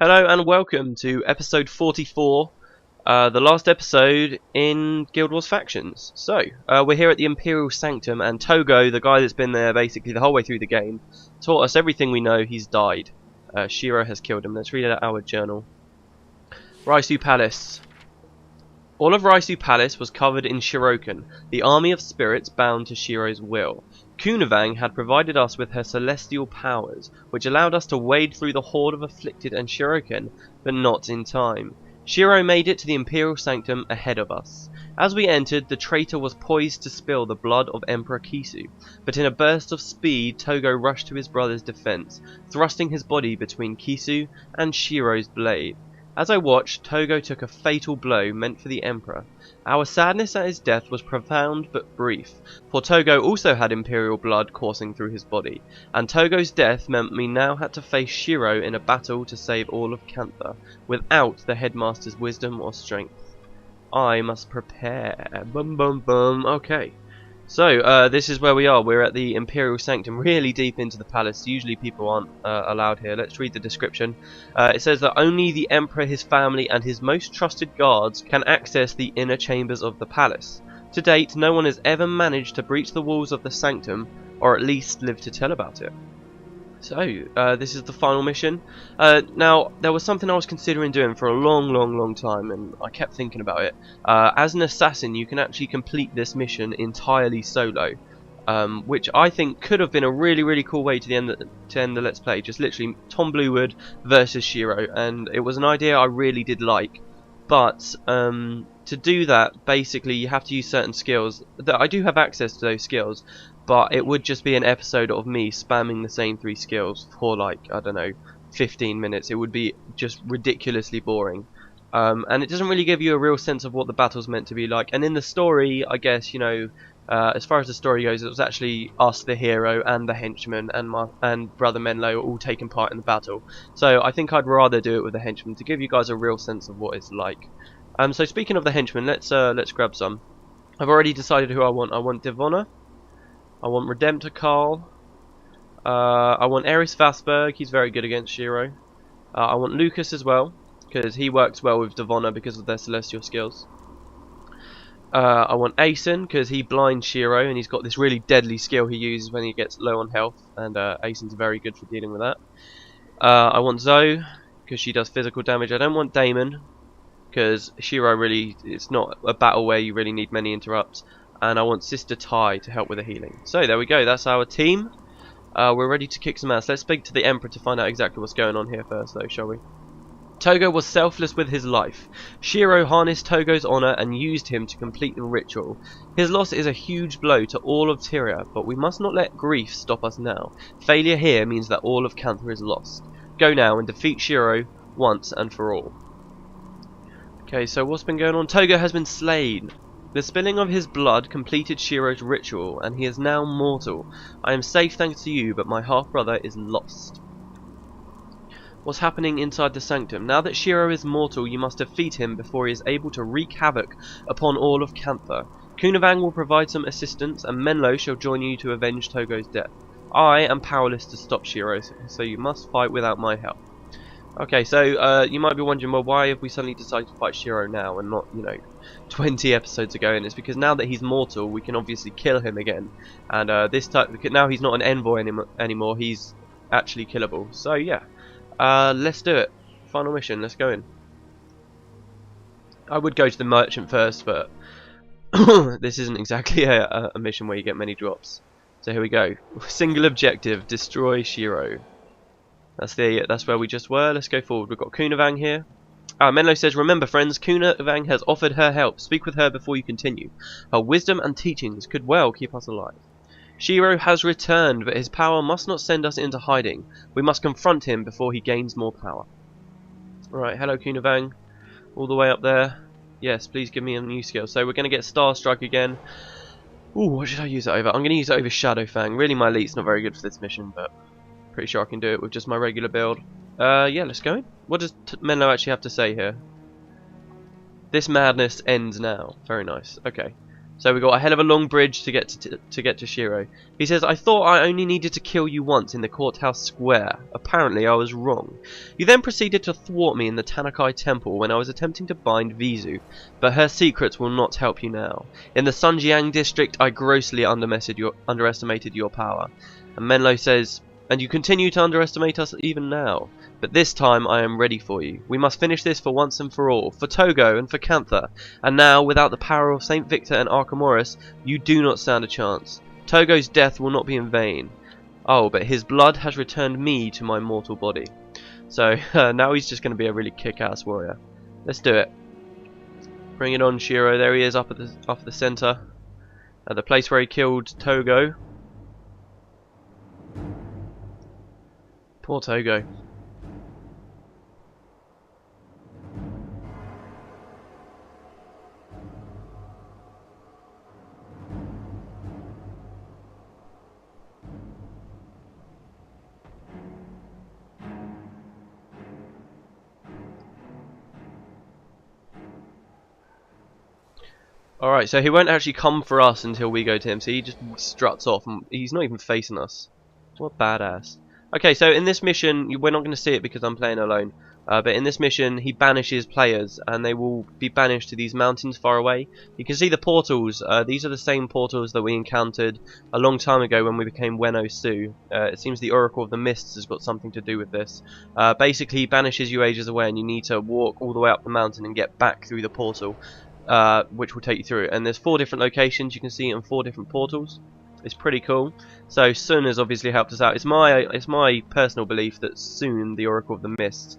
Hello and welcome to episode 44, the last episode in Guild Wars Factions. So, we're here at the Imperial Sanctum, and Togo, the guy that's been there basically the whole way through the game, taught us everything we know. He's died. Shiro has killed him. Let's read out our journal. Raisu Palace. All of Raisu Palace was covered in Shiroken, the army of spirits bound to Shiro's will. Kunavang had provided us with her celestial powers, which allowed us to wade through the horde of afflicted and Shiroken, but not in time. Shiro made it to the Imperial Sanctum ahead of us. As we entered, the traitor was poised to spill the blood of Emperor Kisu, but in a burst of speed, Togo rushed to his brother's defense, thrusting his body between Kisu and Shiro's blade. As I watched, Togo took a fatal blow meant for the Emperor. Our sadness at his death was profound but brief, for Togo also had Imperial blood coursing through his body, and Togo's death meant we now had to face Shiro in a battle to save all of Cantha, without the Headmaster's wisdom or strength. I must prepare. Bum bum bum. Okay. So, this is where we are. We're at the Imperial Sanctum, really deep into the palace. Usually people aren't allowed here. Let's read the description. It says that only the Emperor, his family, and his most trusted guards can access the inner chambers of the palace. To date, no one has ever managed to breach the walls of the Sanctum, or at least live to tell about it. So, this is the final mission. Now, there was something I was considering doing for a long time, and I kept thinking about it. As an assassin, you can actually complete this mission entirely solo, which I think could have been a really cool way to end the Let's Play. Just literally Tom Bluewood versus Shiro, and it was an idea I really did like. But to do that, basically, you have to use certain skills. That I do have access to those skills, but it would just be an episode of me spamming the same 3 skills for like, I don't know, 15 minutes. It would be just ridiculously boring. And it doesn't really give you a real sense of what the battle's meant to be like. And in the story, I guess, you know, as far as the story goes, it was actually us, the hero, and the henchman, and Brother Menlo all taking part in the battle. So I think I'd rather do it with the henchman to give you guys a real sense of what it's like. So speaking of the henchman, let's grab some. I've already decided who I want. I want Devona. I want Redemptor Carl. I want Eris Vasberg. He's very good against Shiro. I want Lucas as well, because he works well with Devona because of their celestial skills. I want Asen, because he blinds Shiro, and he's got this really deadly skill he uses when he gets low on health, and Asen's very good for dealing with that. I want Zoe, because she does physical damage. I don't want Damon, because Shiro really, it's not a battle where you really need many interrupts. And I want Sister Tai to help with the healing. So there we go, that's our team. We're ready to kick some ass. Let's speak to the Emperor to find out exactly what's going on here first though, shall we? Togo was selfless with his life. Shiro harnessed Togo's honor and used him to complete the ritual. His loss is a huge blow to all of Tyria, but we must not let grief stop us now. Failure here means that all of Cantha is lost. Go now and defeat Shiro once and for all. Okay, so what's been going on? Togo has been slain. The spilling of his blood completed Shiro's ritual, and he is now mortal. I am safe thanks to you, but my half-brother is lost. What's happening inside the Sanctum? Now that Shiro is mortal, you must defeat him before he is able to wreak havoc upon all of Cantha. Kunavang will provide some assistance, and Menlo shall join you to avenge Togo's death. I am powerless to stop Shiro, so you must fight without my help. Okay, so you might be wondering, well, why have we suddenly decided to fight Shiro now and not, you know, 20 episodes ago? And it's because now that he's mortal, we can obviously kill him again. And this time, now he's not an envoy anymore, he's actually killable. So yeah, let's do it. Final mission, let's go in. I would go to the merchant first, but this isn't exactly a mission where you get many drops. So here we go. Single objective, destroy Shiro. That's where we just were. Let's go forward. We've got Kunavang here. Menlo says, remember friends, Kunavang has offered her help. Speak with her before you continue. Her wisdom and teachings could well keep us alive. Shiro has returned, but his power must not send us into hiding. We must confront him before he gains more power. Alright, hello Kunavang. All the way up there. Yes, please give me a new skill. So we're going to get Starstruck again. Ooh, what should I use it over? I'm going to use it over Shadow Fang. Really, my elite's not very good for this mission, but pretty sure I can do it with just my regular build. Yeah, let's go in. What does Menlo actually have to say here? This madness ends now. Very nice. Okay. So we got a hell of a long bridge to get to Shiro. He says, I thought I only needed to kill you once in the courthouse square. Apparently I was wrong. You then proceeded to thwart me in the Tanakai temple when I was attempting to bind Vizu, but her secrets will not help you now. In the Sunjiang district I grossly underestimated your power. And Menlo says, and you continue to underestimate us even now. But this time I am ready for you. We must finish this for once and for all, for Togo and for Cantha. And now, without the power of Saint Victor and Archimedes, you do not stand a chance. Togo's death will not be in vain. Oh, but his blood has returned me to my mortal body. So, now he's just going to be a really kick-ass warrior. Let's do it. Bring it on, Shiro. There he is up at the centre. At the place where he killed Togo. Poor Togo. Alright, so he won't actually come for us until we go to him, so he just struts off and he's not even facing us. What a badass. Okay, so in this mission, we're not going to see it because I'm playing alone, but in this mission he banishes players and they will be banished to these mountains far away. You can see the portals. These are the same portals that we encountered a long time ago when we became Weno Su. It seems the Oracle of the Mists has got something to do with this. Basically he banishes you ages away and you need to walk all the way up the mountain and get back through the portal, which will take you through it. And there's 4 different locations, you can see it in 4 different portals. It's pretty cool. So Sun has obviously helped us out. It's my personal belief that soon the Oracle of the Mists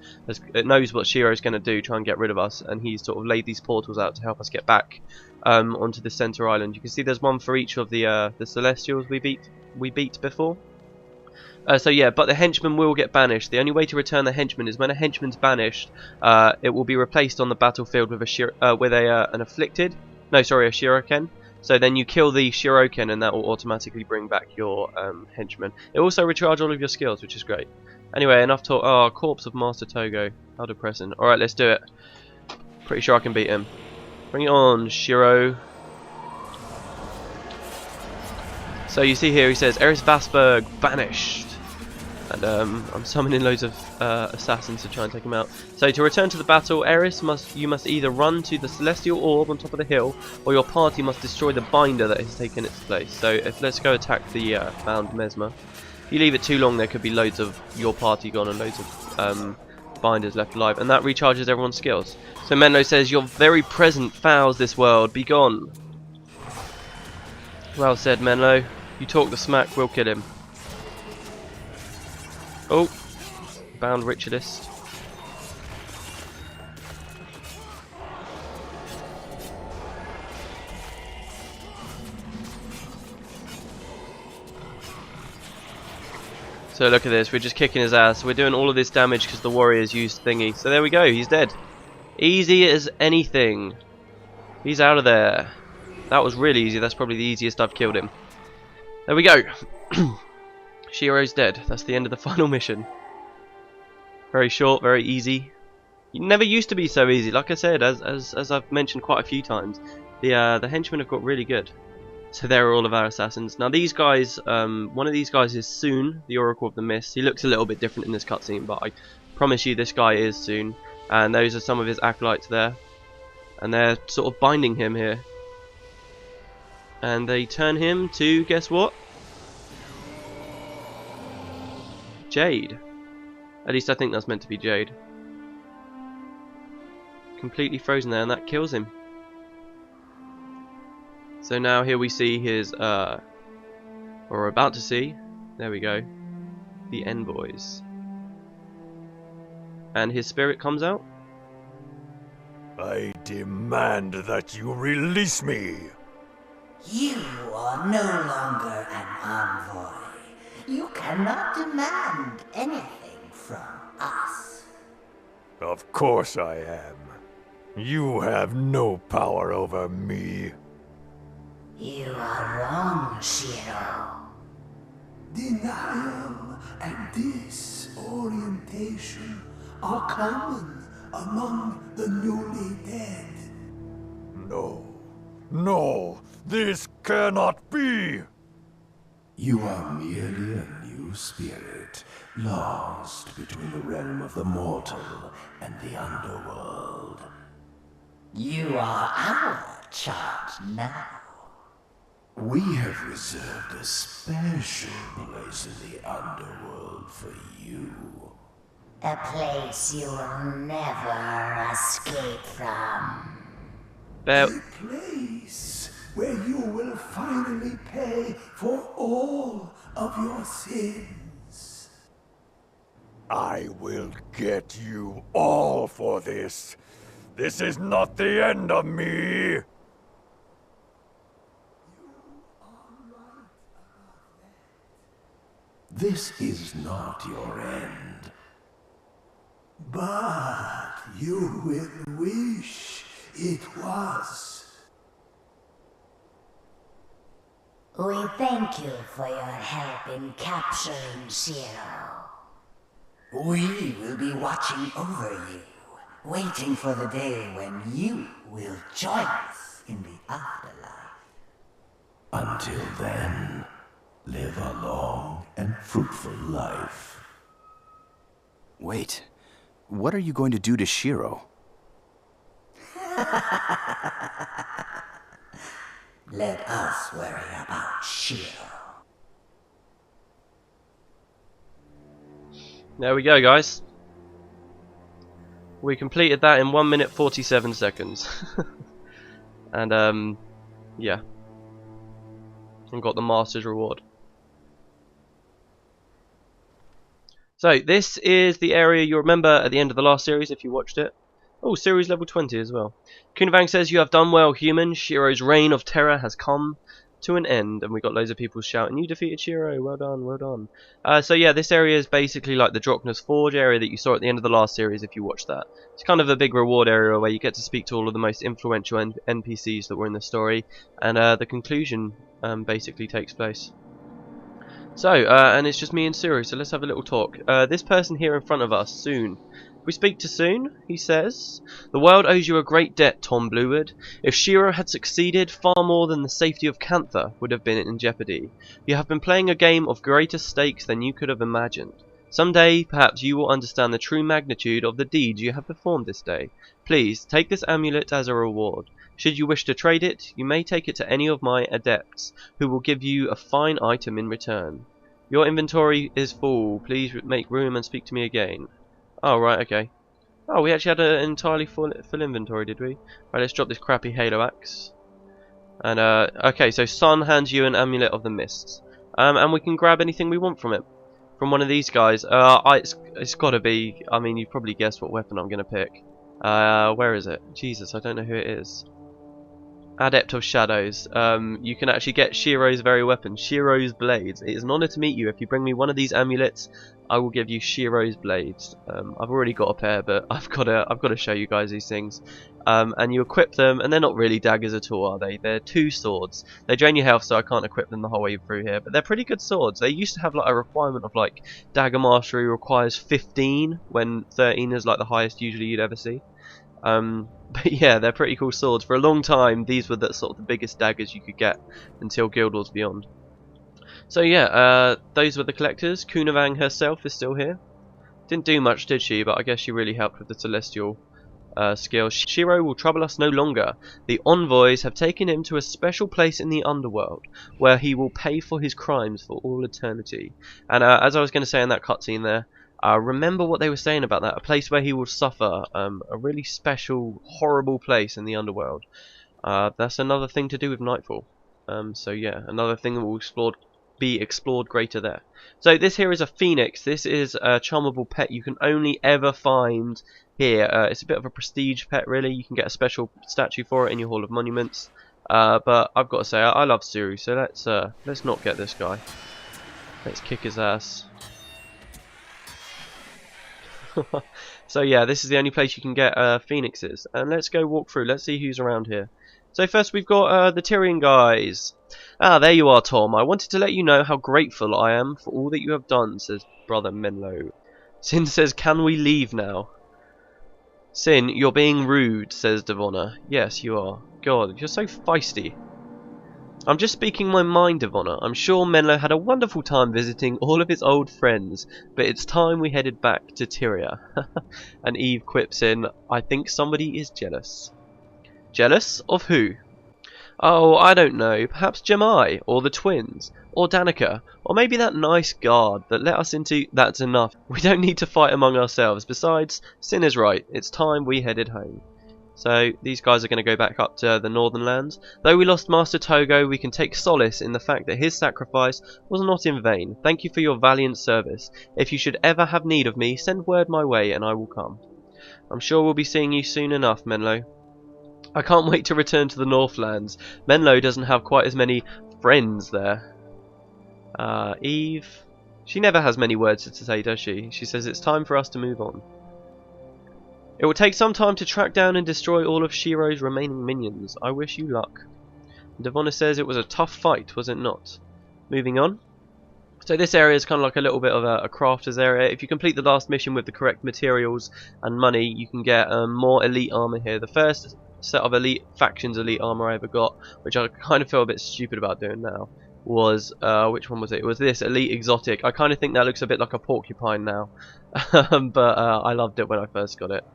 knows what Shiro's going to do, try and get rid of us, and he's sort of laid these portals out to help us get back onto the center island. You can see there's one for each of the Celestials we beat before. So yeah, but the henchman will get banished. The only way to return the henchman is when a henchman's banished, it will be replaced on the battlefield with an afflicted. No, sorry, a Shiroken. So then you kill the Shiroken and that will automatically bring back your henchman. It also recharges all of your skills, which is great. Anyway, enough talk. Oh, corpse of Master Togo. How depressing. Alright, let's do it. Pretty sure I can beat him. Bring it on, Shiro. So you see here he says, Eris Vasberg banished. And I'm summoning loads of assassins to try and take him out. So to return to the battle, Eris you must either run to the Celestial Orb on top of the hill, or your party must destroy the binder that has taken its place. So let's go attack the bound Mesmer. If you leave it too long, there could be loads of your party gone and loads of binders left alive, and that recharges everyone's skills. So Menlo says, your very presence fouls this world, be gone. Well said, Menlo. You talk the smack, we'll kill him. Oh, bound ritualist. So look at this, we're just kicking his ass. We're doing all of this damage because the warriors used thingy. So there we go, he's dead. Easy as anything. He's out of there. That was really easy, that's probably the easiest I've killed him. There we go. Shiro's dead. That's the end of the final mission. Very short, very easy. It never used to be so easy. Like I said, as I've mentioned quite a few times, the henchmen have got really good. So there are all of our assassins. Now these guys, one of these guys is Soon, the Oracle of the Mist. He looks a little bit different in this cutscene, but I promise you this guy is Soon. And those are some of his acolytes there. And they're sort of binding him here. And they turn him to, guess what? Jade. At least I think that's meant to be Jade. Completely frozen there, and that kills him. So now here we see his, or we're about to see, there we go, the envoys. And his spirit comes out. I demand that you release me. You are no longer an envoy. You cannot demand anything from us. Of course I am. You have no power over me. You are wrong, Shiro. Denial and disorientation are common among the newly dead. No. No. This cannot be! You are merely a new spirit, lost between the realm of the mortal and the underworld. You are our charge now. We have reserved a special place in the underworld for you. A place you will never escape from. Bear. A place where you will finally pay for all of your sins. I will get you all for this. This is not the end of me! This is not your end. But you will wish it was. We thank you for your help in capturing Shiro. We will be watching over you, waiting for the day when you will join us in the afterlife. Until then, live a long and fruitful life. Wait, what are you going to do to Shiro? Let us worry about Shiro. There we go, guys. We completed that in 1 minute 47 seconds. And yeah, and got the master's reward. So this is the area you'll remember at the end of the last series if you watched it. Oh, series level 20 as well. Kunavang says, "You have done well, human. Shiro's reign of terror has come to an end." And we got loads of people shouting, "You defeated Shiro, well done, well done." So yeah, this area is basically like the Drachna's Forge area that you saw at the end of the last series if you watched that. It's kind of a big reward area where you get to speak to all of the most influential NPCs that were in the story. And the conclusion basically takes place. So, and it's just me and Suru, so let's have a little talk. This person here in front of us, Soon. We speak to Soon, he says, "The world owes you a great debt, Tom Bluewood. If Shiro had succeeded, far more than the safety of Cantha would have been in jeopardy. You have been playing a game of greater stakes than you could have imagined. Someday, perhaps you will understand the true magnitude of the deeds you have performed this day. Please, take this amulet as a reward. Should you wish to trade it, you may take it to any of my adepts, who will give you a fine item in return. Your inventory is full. Please make room and speak to me again." Oh, right, okay. Oh, we actually had an entirely full inventory, did we? Right, let's drop this crappy Halo Axe. And, okay, so Sun hands you an Amulet of the Mists. And we can grab anything we want from it. From one of these guys. It's gotta be, I mean, you've probably guessed what weapon I'm gonna pick. Where is it? Jesus, I don't know who it is. Adept of Shadows. You can actually get Shiro's very weapon, Shiro's Blades. It is an honour to meet you. If you bring me one of these amulets, I will give you Shiro's Blades. I've already got a pair, but I've got to show you guys these things. And you equip them, and they're not really daggers at all, are they? They're two swords. They drain your health, so I can't equip them the whole way through here. But they're pretty good swords. They used to have like a requirement of like dagger mastery requires 15, when 13 is like the highest usually you'd ever see. But yeah, they're pretty cool swords. For a long time, these were the sort of the biggest daggers you could get until Guild Wars Beyond. So yeah, those were the collectors. Kunavang herself is still here. Didn't do much, did she? But I guess she really helped with the celestial skill. Shiro will trouble us no longer. The envoys have taken him to a special place in the underworld, where he will pay for his crimes for all eternity. And as I was going to say in that cutscene there, remember what they were saying about that, a place where he will suffer, a really special, horrible place in the underworld. That's another thing to do with Nightfall. So yeah, another thing that will be explored greater there. So this here is a phoenix. This is a charmable pet you can only ever find here. It's a bit of a prestige pet, really. You can get a special statue for it in your Hall of Monuments. But I've got to say, I love Suru, so let's not get this guy. Let's kick his ass. So yeah, this is the only place you can get phoenixes, and let's go walk through. Let's see who's around here. So first we've got the Tyrian guys. "Ah, there you are, Tom. I wanted to let you know how grateful I am for all that you have done," says Brother Menlo. Sin says, "Can we leave now?" "Sin, you're being rude," says Devonna. "Yes, you are. God, you're so feisty." I'm just speaking my mind, Ivana. I'm sure Menlo had a wonderful time visiting all of his old friends, but it's time we headed back to Tyria. And Eve quips in, I think somebody is jealous. Jealous? Of who? Oh, I don't know. Perhaps Jemai, or the twins, or Danica, or maybe that nice guard that let us into... That's enough. We don't need to fight among ourselves. Besides, Sin is right. It's time we headed home. So, these guys are going to go back up to the northern lands. Though we lost Master Togo, we can take solace in the fact that his sacrifice was not in vain. Thank you for your valiant service. If you should ever have need of me, send word my way and I will come. I'm sure we'll be seeing you soon enough, Menlo. I can't wait to return to the Northlands. Menlo doesn't have quite as many friends there. Eve... She never has many words to say, does she? She says it's time for us to move on. It will take some time to track down and destroy all of Shiro's remaining minions. I wish you luck. Devonna says it was a tough fight, was it not? Moving on. So this area is kind of like a little bit of a crafter's area. If you complete the last mission with the correct materials and money, you can get more elite armor here. The first set of elite factions elite armor I ever got, which I kind of feel a bit stupid about doing now, was which one was it? It was this elite exotic. I kind of think that looks a bit like a porcupine now, but I loved it when I first got it.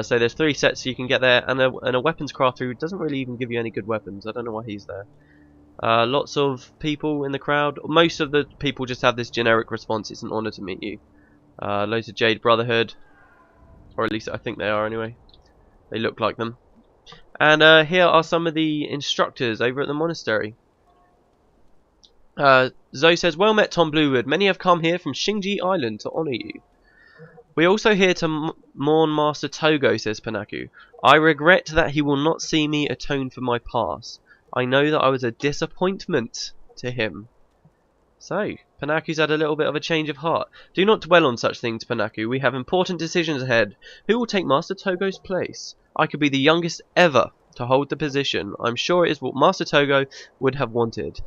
So there's 3 sets you can get there, and a weapons crafter who doesn't really even give you any good weapons. I don't know why he's there. Lots of people in the crowd. Most of the people just have this generic response, it's an honour to meet you. Loads of Jade Brotherhood, or at least I think they are anyway. They look like them. And here are some of the instructors over at the monastery. Zoe says, well met Tom Bluewood, many have come here from Shinji Island to honour you. We are also here to mourn Master Togo, says Panaku. I regret that he will not see me atone for my past. I know that I was a disappointment to him. So, Panaku's had a little bit of a change of heart. Do not dwell on such things, Panaku. We have important decisions ahead. Who will take Master Togo's place? I could be the youngest ever to hold the position. I'm sure it is what Master Togo would have wanted.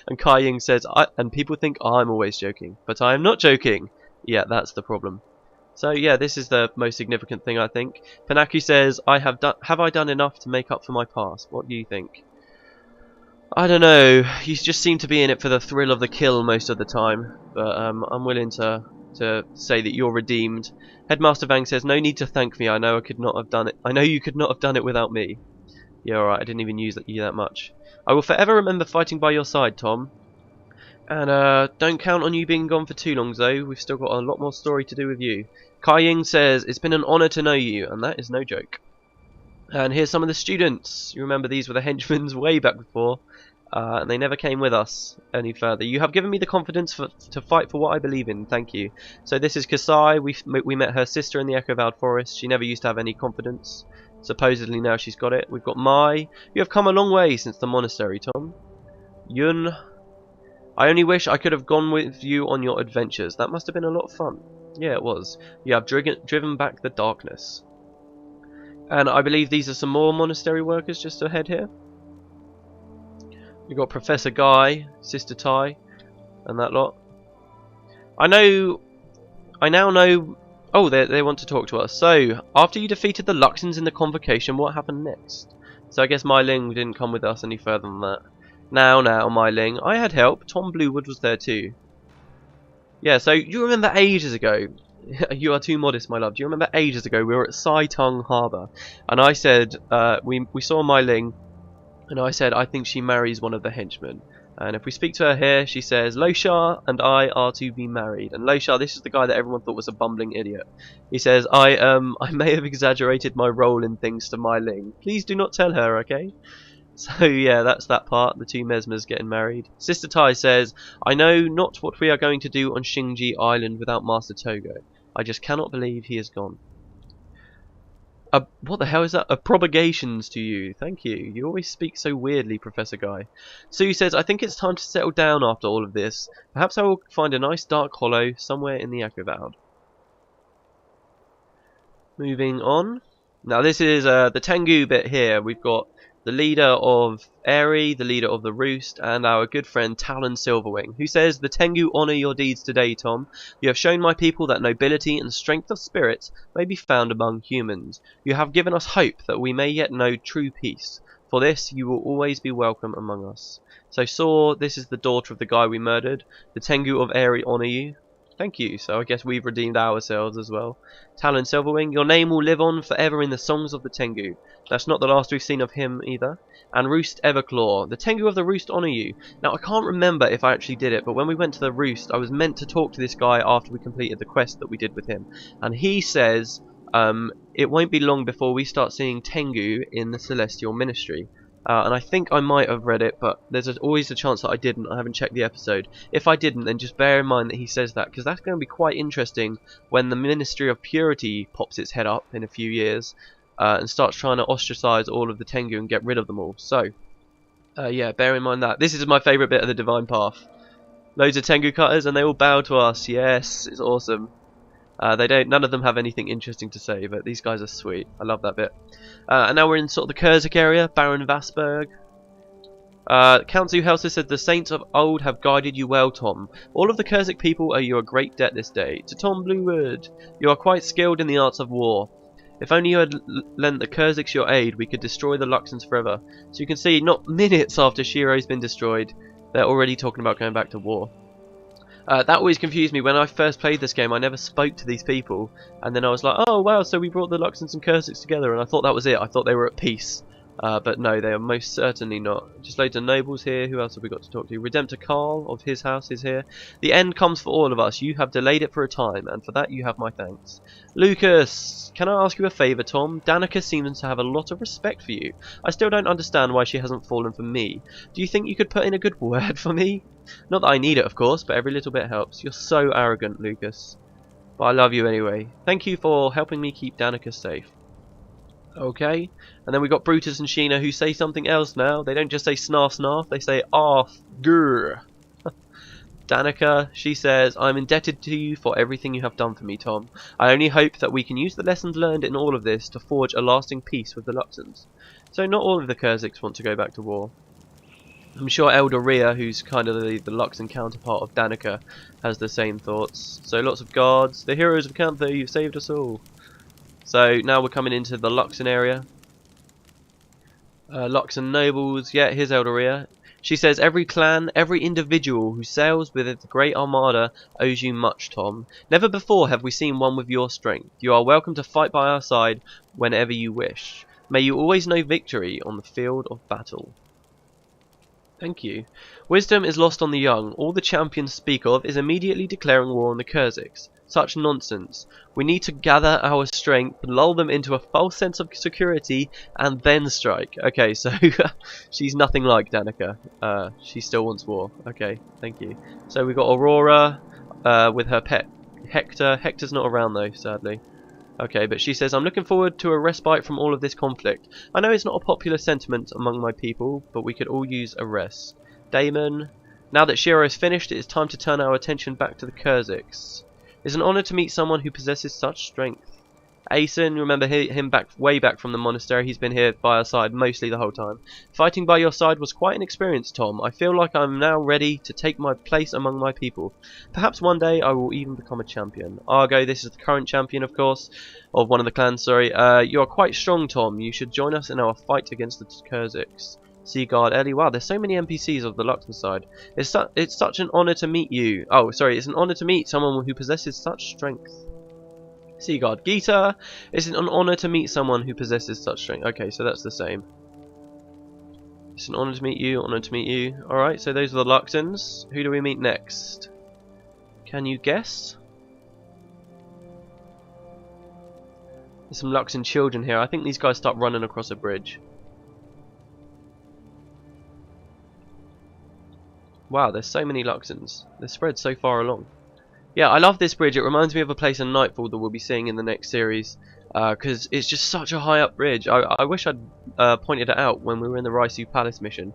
And Kai Ying says, and people think I'm always joking. But I am not joking. Yeah, that's the problem. So yeah, this is the most significant thing I think. Panaku says, have I done enough to make up for my past? What do you think? I don't know. You just seem to be in it for the thrill of the kill most of the time. But I'm willing to say that you're redeemed. Headmaster Vang says, no need to thank me. I know I could not have done it. I know you could not have done it without me. Yeah, alright. I didn't even use you that much. I will forever remember fighting by your side, Tom. And don't count on you being gone for too long, Zoe. We've still got a lot more story to do with you. Kai Ying says, it's been an honour to know you, and that is no joke. And here's some of the students. You remember these were the henchmen way back before, and they never came with us any further. You have given me the confidence to fight for what I believe in. Thank you. So this is Kasai. We met her sister in the Echo Valley Forest. She never used to have any confidence. Supposedly now she's got it. We've got Mai. You have come a long way since the monastery, Tom. Yun. I only wish I could have gone with you on your adventures. That must have been a lot of fun. Yeah, it was. You have driven back the darkness. And I believe these are some more monastery workers just ahead here. You've got Professor Guy, Sister Tai, and that lot. I now know... Oh, they want to talk to us. So, after you defeated the Luxons in the convocation, what happened next? So I guess Mai Ling didn't come with us any further than that. Now, Mai Ling. I had help. Tom Bluewood was there too. Yeah, so you remember ages ago... You are too modest, my love. Do you remember ages ago we were at Sai Tung Harbour, and I said we saw Mai Ling, and I said I think she marries one of the henchmen, and if we speak to her here, she says Lo Sha and I are to be married. And Lo Sha, this is the guy that everyone thought was a bumbling idiot. He says I may have exaggerated my role in things to Mai Ling. Please do not tell her, okay? So yeah, that's that part, the two Mesmers getting married. Sister Tai says, I know not what we are going to do on Shinji Island without Master Togo. I just cannot believe he is gone. What the hell is that? Propagations to you. Thank you. You always speak so weirdly, Professor Guy. Sue says, I think it's time to settle down after all of this. Perhaps I will find a nice dark hollow somewhere in the Echo Valley. Moving on. Now this is the Tangu bit here. We've got the leader of Airy, the leader of the Roost, and our good friend Talon Silverwing, who says, the Tengu honour your deeds today, Tom. You have shown my people that nobility and strength of spirit may be found among humans. You have given us hope that we may yet know true peace. For this, you will always be welcome among us. So Saw, this is the daughter of the guy we murdered. The Tengu of Aerie honour you. Thank you. So I guess we've redeemed ourselves as well. Talon Silverwing, your name will live on forever in the songs of the Tengu. That's not the last we've seen of him either. And Roost Everclaw, the Tengu of the Roost honour you. Now I can't remember if I actually did it, but when we went to the Roost, I was meant to talk to this guy after we completed the quest that we did with him. And he says it won't be long before we start seeing Tengu in the Celestial Ministry. And I think I might have read it, but there's always a chance that I didn't. I haven't checked the episode. If I didn't, then just bear in mind that he says that, because that's going to be quite interesting when the Ministry of Purity pops its head up in a few years and starts trying to ostracize all of the Tengu and get rid of them all. So, yeah, bear in mind that. This is my favourite bit of the Divine Path. Loads of Tengu cutters, and they all bow to us. Yes, it's awesome. None of them have anything interesting to say, but these guys are sweet. I love that bit. And now we're in sort of the Kurzik area, Baron Vasberg. Count Zuhelser said, the saints of old have guided you well, Tom. All of the Kurzik people owe you a great debt this day. To Tom Bluewood, you are quite skilled in the arts of war. If only you had lent the Kurziks your aid, we could destroy the Luxons forever. So you can see, not minutes after Shiro's been destroyed, they're already talking about going back to war. That always confused me. When I first played this game, I never spoke to these people, and then I was like, oh wow, so we brought the Luxons and Kurziks together, and I thought that was it. I thought they were at peace. But no, they are most certainly not. Just loads of nobles here. Who else have we got to talk to? Redemptor Carl of his house is here. The end comes for all of us. You have delayed it for a time, and for that you have my thanks. Lucas, can I ask you a favour, Tom? Danica seems to have a lot of respect for you. I still don't understand why she hasn't fallen for me. Do you think you could put in a good word for me? Not that I need it, of course, but every little bit helps. You're so arrogant, Lucas. But I love you anyway. Thank you for helping me keep Danica safe. Okay, and then we got Brutus and Sheena who say something else now. They don't just say snarf snarf, they say arf grr. Danica, she says, I'm indebted to you for everything you have done for me, Tom. I only hope that we can use the lessons learned in all of this to forge a lasting peace with the Luxons. So not all of the Kurziks want to go back to war. I'm sure Elder Rhea, who's kind of the Luxon counterpart of Danica, has the same thoughts. So lots of guards. The heroes of Cantha, you've saved us all. So now we're coming into the Luxon area. Luxon nobles, yeah, here's Elder Rhea. She says, every clan, every individual who sails with the Great Armada owes you much, Tom. Never before have we seen one with your strength. You are welcome to fight by our side whenever you wish. May you always know victory on the field of battle. Thank you. Wisdom is lost on the young. All the champions speak of is immediately declaring war on the Kurziks. Such nonsense. We need to gather our strength, lull them into a false sense of security, and then strike. Okay, so she's nothing like Danica. She still wants war. Okay, thank you. So we've got Aurora with her pet Hector. Hector's not around though, sadly. Okay, but she says, I'm looking forward to a respite from all of this conflict. I know it's not a popular sentiment among my people, but we could all use a rest. Damon, now that Shiro is finished, it is time to turn our attention back to the Kurziks. It's an honour to meet someone who possesses such strength. Asen, remember him way back from the monastery. He's been here by our side mostly the whole time. Fighting by your side was quite an experience, Tom. I feel like I'm now ready to take my place among my people. Perhaps one day I will even become a champion. Argo, this is the current champion, of course, of one of the clans, sorry. You are quite strong, Tom. You should join us in our fight against the Kurziks. Seaguard Ellie, wow, there's so many NPCs of the Luxon side. It's such an honour to meet you. Oh, sorry, it's an honour to meet someone who possesses such strength. Seaguard Gita, it's an honour to meet someone who possesses such strength. Okay, so that's the same. It's an honour to meet you, honour to meet you. Alright, so those are the Luxons. Who do we meet next? Can you guess? There's some Luxon children here. I think these guys start running across a bridge. Wow, there's so many Luxons. They're spread so far along. Yeah, I love this bridge. It reminds me of a place in Nightfall that we'll be seeing in the next series. Because it's just such a high up bridge. I wish I'd pointed it out when we were in the Raisu Palace mission.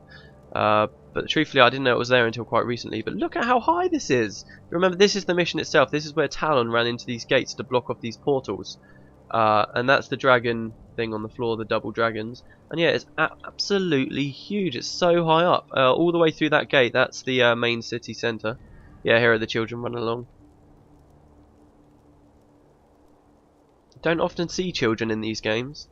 But truthfully, I didn't know it was there until quite recently. But look at how high this is. Remember, this is the mission itself. This is where Talon ran into these gates to block off these portals. And that's the dragon thing on the floor, the double dragons. And yeah, it's absolutely huge. It's so high up. All the way through that gate, that's the main city centre. Yeah, here are the children running along. Don't often see children in these games.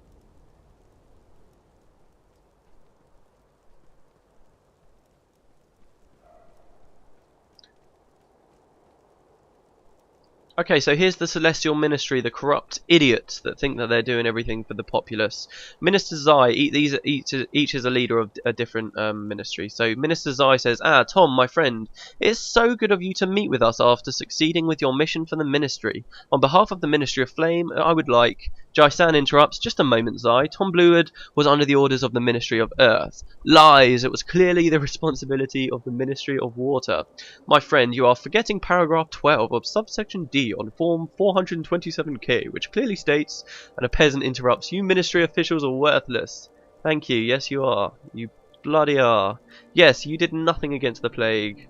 Okay, so here's the Celestial Ministry, the corrupt idiots that think that they're doing everything for the populace. Minister Zai, each is a leader of a different ministry. So Minister Zai says, Tom, my friend, it's so good of you to meet with us after succeeding with your mission for the ministry. On behalf of the Ministry of Flame, I would like... Jai-san interrupts, just a moment, Zai. Tom Bluewood was under the orders of the Ministry of Earth. Lies, it was clearly the responsibility of the Ministry of Water. My friend, you are forgetting paragraph 12 of subsection D on form 427K, which clearly states, and a peasant interrupts, you ministry officials are worthless. Thank you, yes you are. You bloody are. Yes, you did nothing against the plague.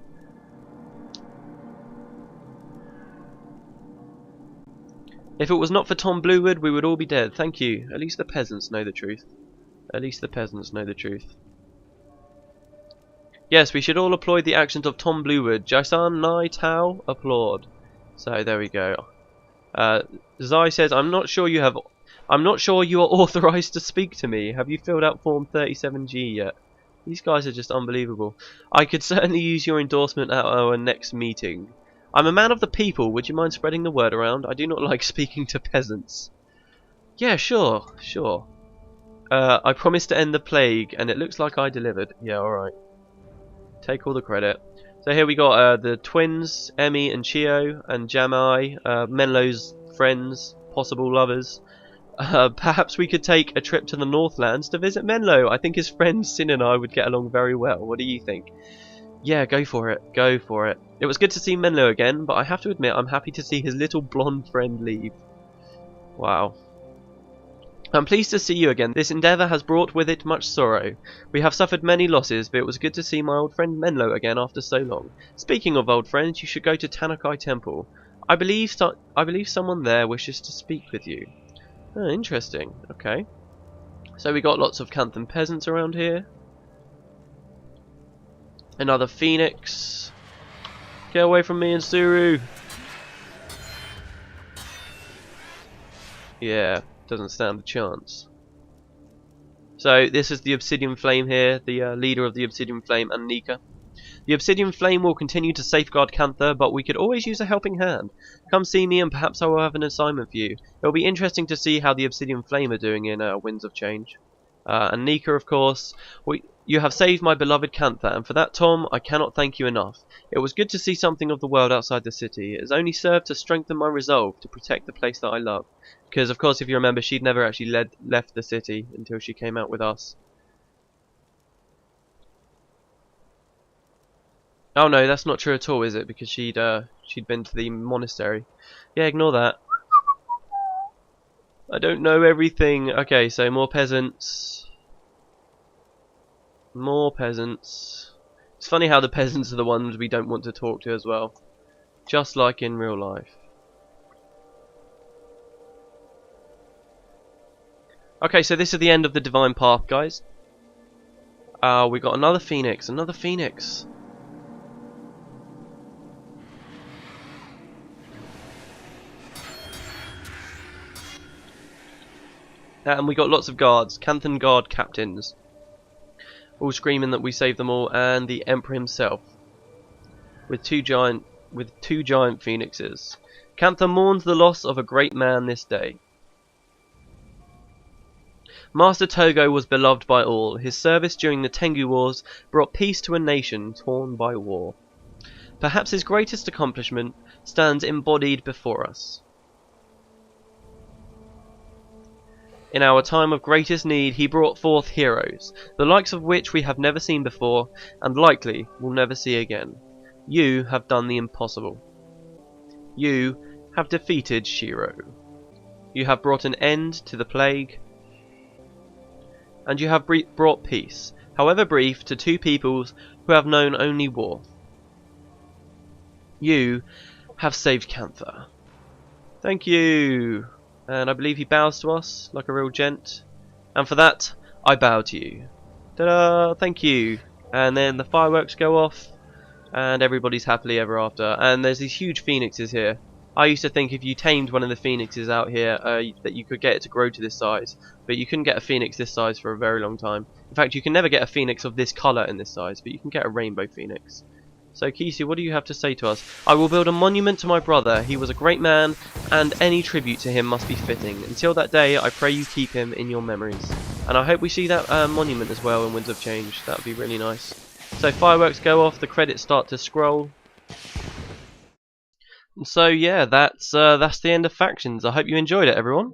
If it was not for Tom Bluewood, we would all be dead. Thank you. At least the peasants know the truth. At least the peasants know the truth. Yes, we should all applaud the actions of Tom Bluewood. Jai-san, Nai, Tao, applaud. So there we go. Zai says, I'm not sure you are authorized to speak to me. Have you filled out form 37G yet? These guys are just unbelievable. I could certainly use your endorsement at our next meeting. I'm a man of the people. Would you mind spreading the word around? I do not like speaking to peasants. Yeah, sure. I promised to end the plague, and it looks like I delivered. Yeah, alright. Take all the credit. So here we got the twins, Emmy and Chio, and Jamai, Menlo's friends, possible lovers. Perhaps we could take a trip to the Northlands to visit Menlo. I think his friend Sin and I would get along very well. What do you think? Yeah, go for it. Go for it. It was good to see Menlo again, but I have to admit I'm happy to see his little blonde friend leave. Wow. I'm pleased to see you again. This endeavour has brought with it much sorrow. We have suffered many losses, but it was good to see my old friend Menlo again after so long. Speaking of old friends, you should go to Tanakai Temple. I believe someone there wishes to speak with you. Oh, interesting. Okay. So we got lots of Canthan peasants around here. Another phoenix. Get away from me and Suru. Yeah, doesn't stand a chance. So this is the Obsidian Flame here, the leader of the Obsidian Flame, and Nika. The Obsidian Flame will continue to safeguard Cantha, but we could always use a helping hand. Come see me and perhaps I will have an assignment for you. It will be interesting to see how the Obsidian Flame are doing in Winds of Change. And Nika, of course. You have saved my beloved Cantha, and for that, Tom, I cannot thank you enough. It was good to see something of the world outside the city. It has only served to strengthen my resolve to protect the place that I love. Because, of course, if you remember, she'd never actually left the city until she came out with us. Oh no, that's not true at all, is it? Because she'd been to the monastery. Yeah, ignore that. I don't know everything. Okay, so more peasants. More peasants. It's funny how the peasants are the ones we don't want to talk to as well. Just like in real life. Okay, so this is the end of the Divine Path, guys. We got another phoenix. Another phoenix. And we got lots of guards, Canthan guard captains, all screaming that we saved them all, and the Emperor himself, with two giant phoenixes. Cantha mourns the loss of a great man this day. Master Togo was beloved by all. His service during the Tengu Wars brought peace to a nation torn by war. Perhaps his greatest accomplishment stands embodied before us. In our time of greatest need, he brought forth heroes, the likes of which we have never seen before, and likely will never see again. You have done the impossible. You have defeated Shiro. You have brought an end to the plague, and you have brought peace, however brief, to two peoples who have known only war. You have saved Cantha. Thank you. And I believe he bows to us like a real gent. And for that, I bow to you. Ta-da! Thank you. And then the fireworks go off, and everybody's happily ever after. And there's these huge phoenixes here. I used to think if you tamed one of the phoenixes out here, that you could get it to grow to this size. But you couldn't get a phoenix this size for a very long time. In fact, you can never get a phoenix of this colour in this size, but you can get a rainbow phoenix. So Kisu, what do you have to say to us? I will build a monument to my brother. He was a great man, and any tribute to him must be fitting. Until that day, I pray you keep him in your memories. And I hope we see that monument as well in Winds of Change. That would be really nice. So fireworks go off, the credits start to scroll. And so yeah, that's the end of Factions. I hope you enjoyed it, everyone.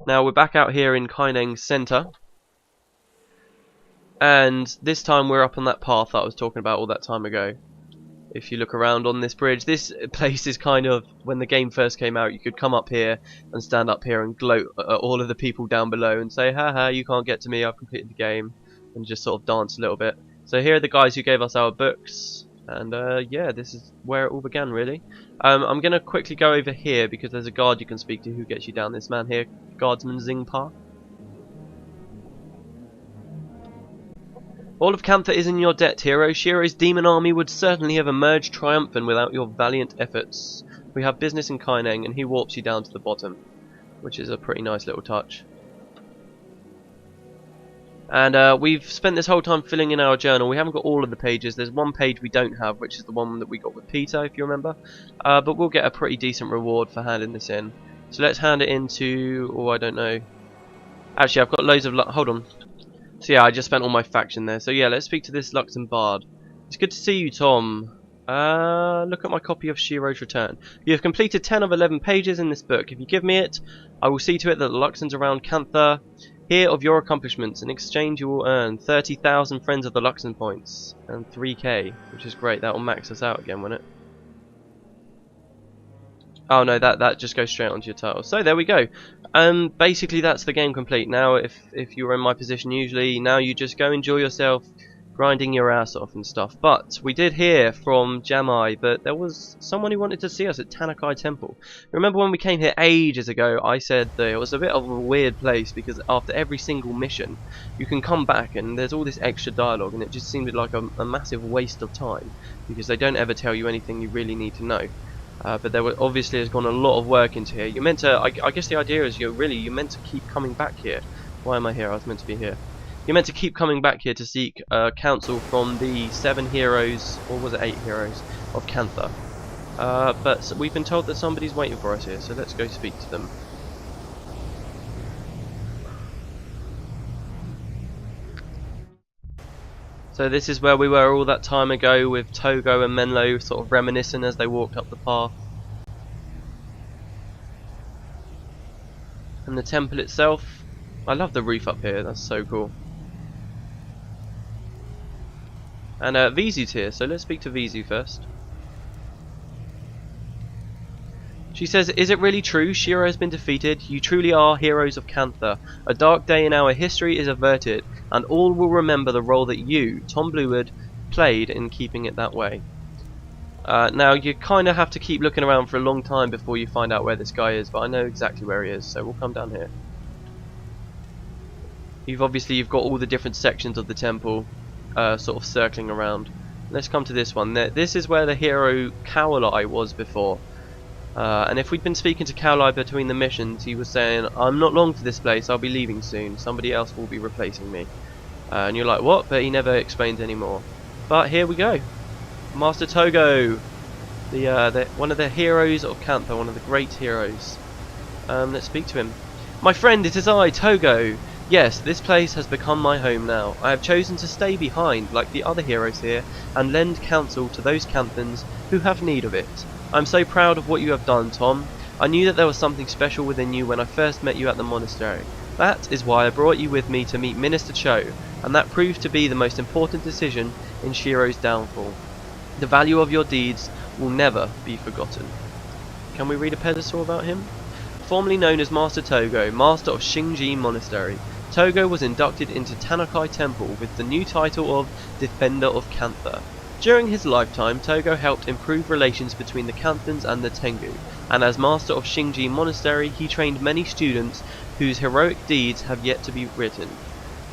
Now we're back out here in Kaineng Center. And this time we're up on that path that I was talking about all that time ago. If you look around on this bridge, this place is kind of, when the game first came out, you could come up here and stand up here and gloat at all of the people down below and say, haha, you can't get to me, I've completed the game, and just sort of dance a little bit. So here are the guys who gave us our books, and yeah, this is where it all began, really. I'm going to quickly go over here because there's a guard you can speak to who gets you down. This man here, Guardsman Zingpa. All of Kantha is in your debt, hero. Shiro's demon army would certainly have emerged triumphant without your valiant efforts. We have business in Kaineng, and he warps you down to the bottom, which is a pretty nice little touch. And we've spent this whole time filling in our journal. We haven't got all of the pages. There's one page we don't have, which is the one that we got with Peter, if you remember. But we'll get a pretty decent reward for handing this in. So let's hand it into... oh, I don't know. Actually, I've got loads of... hold on. So yeah, I just spent all my faction there. So yeah, let's speak to this Luxon bard. It's good to see you, Tom. Look at my copy of Shiro's Return. You have completed 10 of 11 pages in this book. If you give me it, I will see to it that the Luxons around Kantha hear of your accomplishments. In exchange, you will earn 30,000 Friends of the Luxon points and 3k, which is great. That will max us out again, won't it? Oh no, that just goes straight onto your title. So there we go. Basically that's the game complete. Now if you were in my position usually, now you just go enjoy yourself grinding your ass off and stuff. But we did hear from Jamai that there was someone who wanted to see us at Tanakai Temple. Remember when we came here ages ago, I said that it was a bit of a weird place because after every single mission you can come back and there's all this extra dialogue, and it just seemed like a massive waste of time because they don't ever tell you anything you really need to know. But there obviously has gone a lot of work into here. You're meant to, I guess the idea is you're meant to keep coming back here. Why am I here? I was meant to be here. You're meant to keep coming back here to seek counsel from the 7 heroes, or was it 8 heroes, of Kantha. But we've been told that somebody's waiting for us here, so let's go speak to them. So this is where we were all that time ago with Togo and Menlo sort of reminiscing as they walked up the path. And the temple itself, I love the roof up here, that's so cool. And Vizu's here, so let's speak to Vizu first. She says, is it really true? Shiro has been defeated. You truly are heroes of Kantha. A dark day in our history is averted, and all will remember the role that you, Tom Bluewood, played in keeping it that way. Now, you kind of have to keep looking around for a long time before you find out where this guy is, but I know exactly where he is, so we'll come down here. You've got all the different sections of the temple sort of circling around. Let's come to this one. This is where the hero Kaolai was before. And if we'd been speaking to Kaolai between the missions, he was saying, I'm not long for this place, I'll be leaving soon, somebody else will be replacing me. And you're like, what? But he never explained any more. But here we go. Master Togo, one of the heroes of Kantha, one of the great heroes. Let's speak to him. My friend, it is I, Togo. Yes, this place has become my home now. I have chosen to stay behind, like the other heroes here, and lend counsel to those Kanthans who have need of it. I'm so proud of what you have done, Tom. I knew that there was something special within you when I first met you at the monastery. That is why I brought you with me to meet Minister Cho, and that proved to be the most important decision in Shiro's downfall. The value of your deeds will never be forgotten. Can we read a pedestal about him? Formerly known as Master Togo, Master of Shinji Monastery, Togo was inducted into Tanakai Temple with the new title of Defender of Kantha. During his lifetime, Togo helped improve relations between the Kanthans and the Tengu, and as Master of Shinji Monastery, he trained many students whose heroic deeds have yet to be written.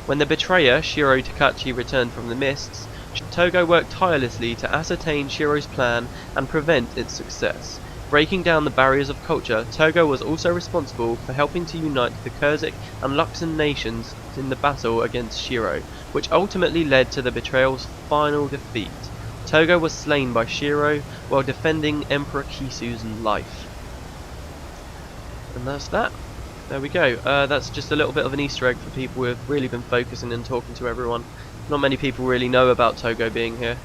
When the betrayer, Shiro Tagachi, returned from the mists, Togo worked tirelessly to ascertain Shiro's plan and prevent its success. Breaking down the barriers of culture, Togo was also responsible for helping to unite the Kurzik and Luxon nations in the battle against Shiro, which ultimately led to the betrayal's final defeat. Togo was slain by Shiro while defending Emperor Kisu's life. And that's that. There we go. That's just a little bit of an Easter egg for people who have really been focusing and talking to everyone. Not many people really know about Togo being here.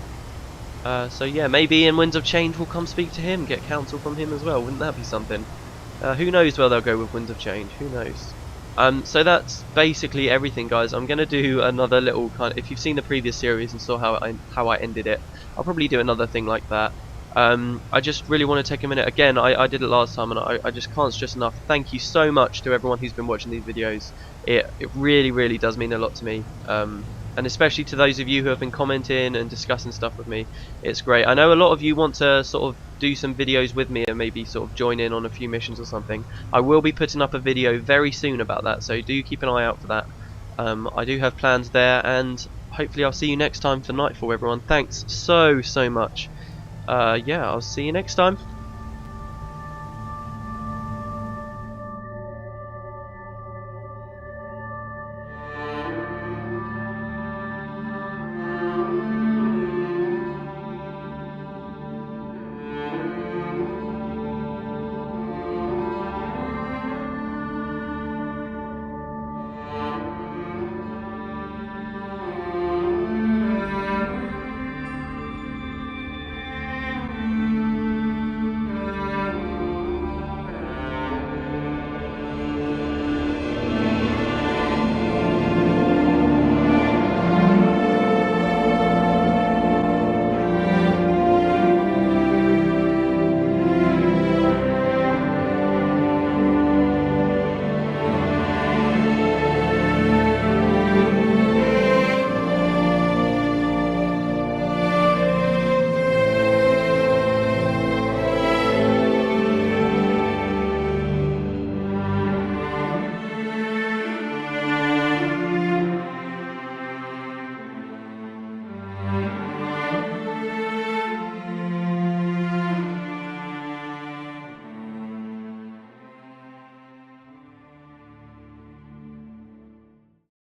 So yeah, maybe in Winds of Change we'll come speak to him, get counsel from him as well. Wouldn't that be something? Who knows where they'll go with Winds of Change? Who knows? So that's basically everything, guys. I'm gonna do another little if you've seen the previous series and saw how I ended it, I'll probably do another thing like that. I just really want to take a minute. Again, I did it last time, and I just can't stress enough. Thank you so much to everyone who's been watching these videos. It really does mean a lot to me. And especially to those of you who have been commenting and discussing stuff with me. It's great. I know a lot of you want to sort of do some videos with me and maybe sort of join in on a few missions or something. I will be putting up a video very soon about that, so do keep an eye out for that. I do have plans there, and hopefully I'll see you next time for Nightfall, everyone. Thanks so much. Yeah, I'll see you next time.